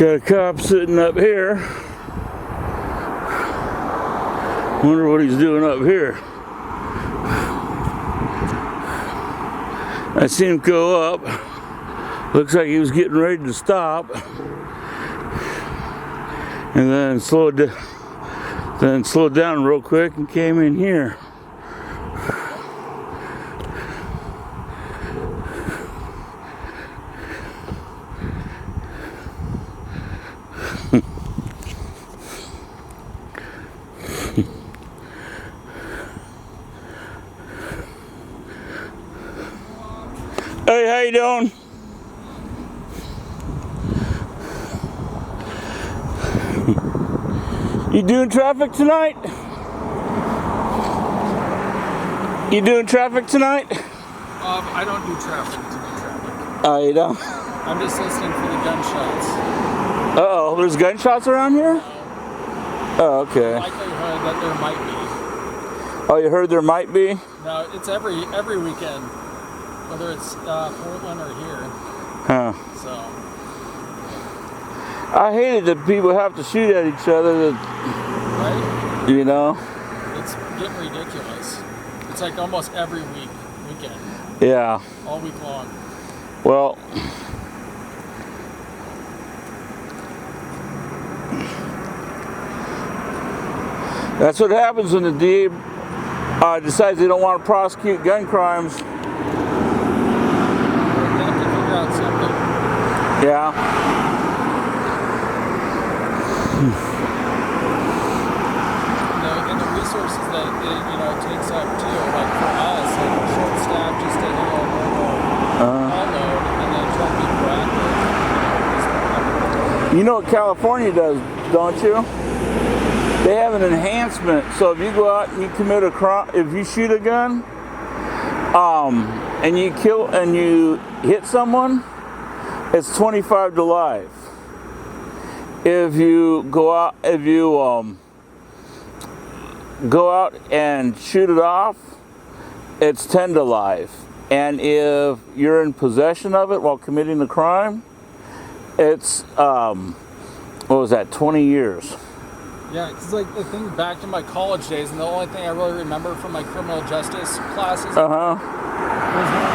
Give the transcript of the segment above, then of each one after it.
Got a cop sitting up here. Wonder what he's doing up here. I seen him go up. Looks like he was getting ready to stop. And then slowed down real quick and came in here. Hey, how you doing? You doing traffic tonight? You doing traffic tonight? I don't do traffic to do traffic. Oh, you don't? I'm just listening for the gunshots. Uh-oh, there's gunshots around here? Oh, okay. Likelihood that there might be. Oh, you heard there might be? No, it's every weekend, whether it's Portland or here. Huh. So. I hated that people have to shoot at each other. Right? You know? It's getting ridiculous. It's like almost every weekend. Yeah. All week long. Well, that's what happens when the DA decides they don't want to prosecute gun crimes. They have to figure out something. Yeah. And the resources that it takes up too, like for us, like short staff, just taking a normal load and then trying to be proactive. You know what California does, don't you? They have an enhancement. So if you go out and you commit a crime, if you shoot a gun, and you kill and you hit someone, it's 25 to life. If you go out, go out and shoot it off, it's 10 to life. And if you're in possession of it while committing the crime, it's what was that, 20 years. Yeah, it's like the thing back to my college days, and the only thing I really remember from my criminal justice classes was when we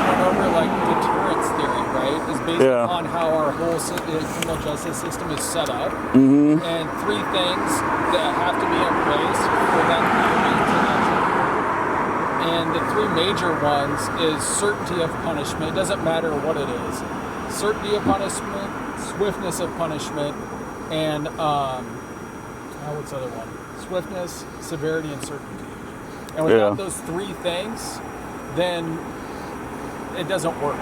went over like deterrence theory, right? Is based upon how our whole criminal justice system is set up, and three things that have to be in place for that to be And the three major ones is certainty of punishment. It doesn't matter what it is. Certainty of punishment, swiftness of punishment, and what's the other one? Swiftness, severity, and certainty. And without those three things, then it doesn't work.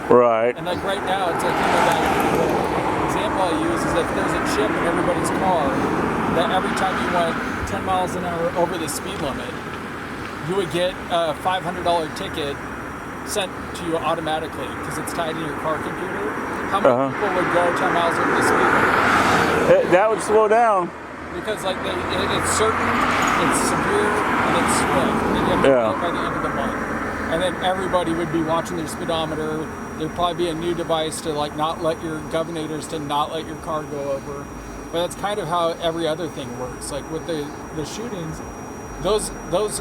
Right. And like right now, it's like, that example I use is if there's a chip in everybody's car that every time you went 10 miles an hour over the speed limit, you would get a $500 ticket sent to you automatically because it's tied in your car computer. How many people would go 10 miles over the speed limit? That would slow down. Because like it's certain, it's severe, and it's swift. And you have to pay it by the end of the month. And then everybody would be watching their speedometer. There'd probably be a new device to like not let your governors to not let your car go over. But that's kind of how every other thing works. Like with the shootings, those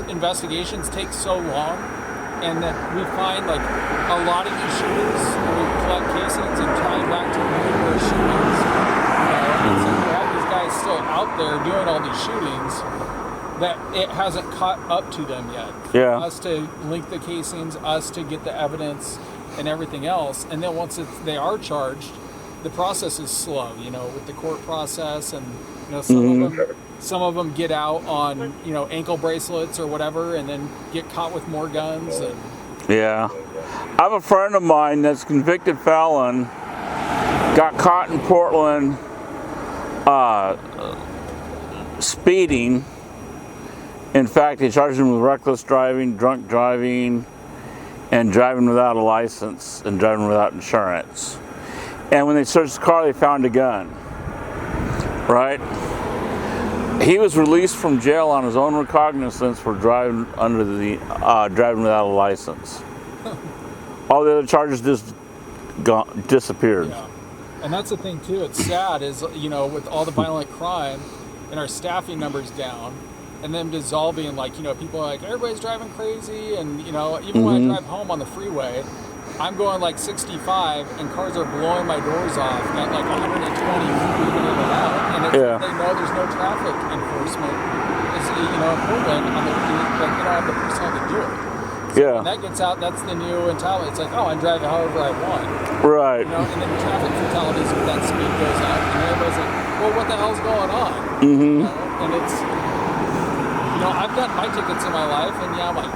investigations take so long, and that we find like a lot of these shooters, we collect casings and tie it back to numerous shootings. And so we have these guys still out there doing all these shootings that it hasn't caught up to them yet. Yeah. Us to link the casings, us to get the evidence and everything else, and then once they are charged, the process is slow. With the court process, and some of them get out on ankle bracelets or whatever, and then get caught with more guns. And yeah, I have a friend of mine that's convicted felon, got caught in Portland speeding. In fact, they charged him with reckless driving, drunk driving, and driving without a license, and driving without insurance. And when they searched the car, they found a gun. Right? He was released from jail on his own recognizance for driving driving without a license. All the other charges just disappeared. Yeah. And that's the thing too. It's sad is, you know, with all the violent crime and our staffing numbers down and them dissolving, like, you know, people are like, everybody's driving crazy. And, you know, even when I drive home on the freeway, I'm going like 65 and cars are blowing my doors off at like 120 moving in and out. And it's, they know there's no traffic enforcement. It's, you know, in Portland, on the, like, they don't have the personnel to do it. So when that gets out, that's the new mentality. It's like, oh, I'm driving however I want. Right. You know, and then traffic fatalities with that speed goes up, and everybody's like, well, what the hell's going on? You know? And it's, you know, I've gotten my tickets in my life, and yeah, I'm like,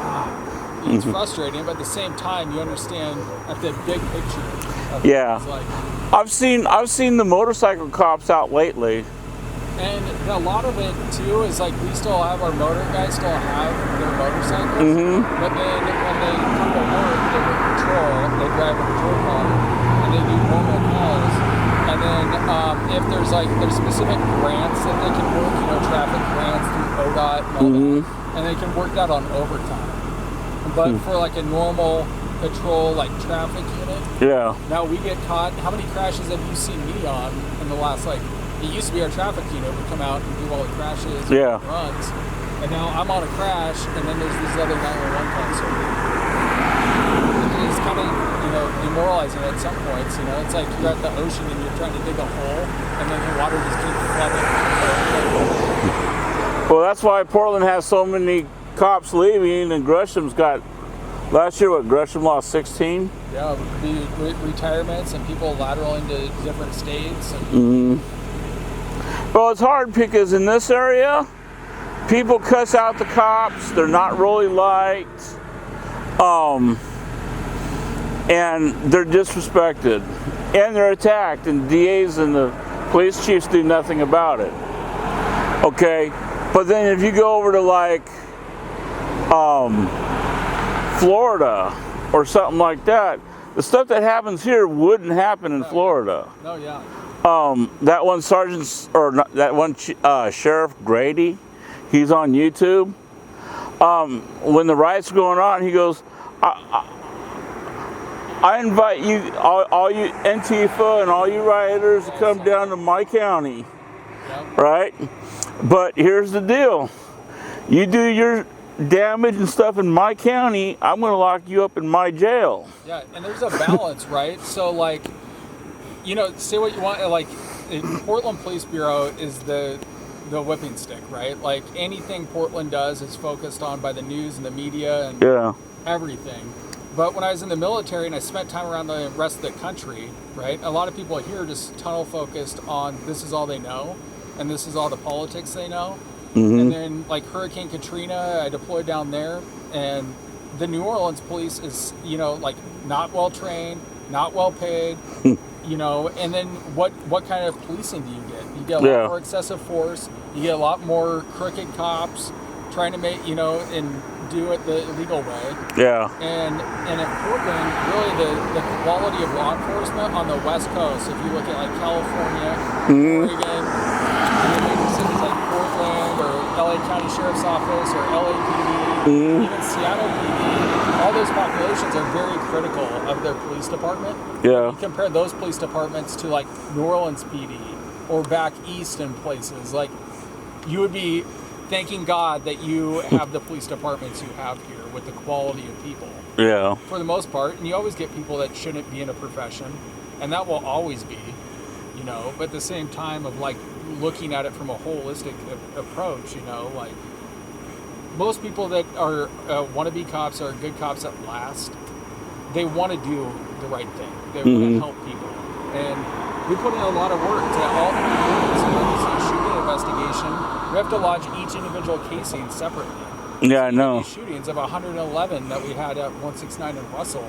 it's frustrating, but at the same time, you understand at the big picture. Of it's like, I've seen the motorcycle cops out lately. And a lot of it too is like we still have our motor guys still have their motorcycles, but then when they come to work, they work patrol, they drive a patrol car, and they do normal calls. And then if there's specific grants that they can work, you know, traffic grants through ODOT and all that, and they can work that on overtime. But for like a normal patrol, like traffic unit, now we get caught. How many crashes have you seen me on in the last, like, it used to be our traffic unit would come out and do all the crashes and runs, and now I'm on a crash, and then there's these other 911 calls. So it's kind of, you know, demoralizing at some points. You know, it's like you're at the ocean and you're trying to dig a hole, and then the water just keeps flooding. Well, that's why Portland has so many cops leaving, and Gresham's got, last year, what, Gresham lost 16? Yeah, retirements and people lateraling to different states. And Well, it's hard because in this area, people cuss out the cops. They're not really liked, and they're disrespected, and they're attacked, and DAs and the police chiefs do nothing about it. Okay, but then if you go over to like Florida or something like that, the stuff that happens here wouldn't happen in Florida. No, yeah. That one sergeant, or not, that one Sheriff Grady, he's on YouTube. When the riots are going on, he goes, I invite you, all you Antifa and all you rioters to come down to my county, right? But here's the deal. You do your damage and stuff in my county, I'm going to lock you up in my jail. Yeah, and there's a balance, right? So, like, you know, say what you want. Like, Portland Police Bureau is the whipping stick, right? Like, anything Portland does is focused on by the news and the media and everything. But when I was in the military and I spent time around the rest of the country, right, a lot of people here just tunnel focused on this is all they know, and this is all the politics they know. And then, like, Hurricane Katrina, I deployed down there, and the New Orleans police is, you know, like, not well trained, not well paid, you know, and then what kind of policing do you get? You get a lot more excessive force, you get a lot more crooked cops trying to make, you know, and do it the legal way. And in Portland, really the quality of law enforcement on the West Coast, if you look at like California, Oregon, maybe cities like Portland or LA County Sheriff's Office or LAPD, even Seattle PD, all those populations are very critical of their police department. You compare those police departments to like New Orleans PD or back east in places, like you would be thanking God that you have the police departments you have here with the quality of people. For the most part, and you always get people that shouldn't be in a profession, and that will always be, you know, but at the same time of like looking at it from a holistic approach, you know, like most people that are wannabe cops are good cops at last. They want to do the right thing. They want to help people. And we put in a lot of work to all this emergency shooting investigation. We have to lodge each individual casing separately. I know. These shootings of 111 that we had at 169 in Russell,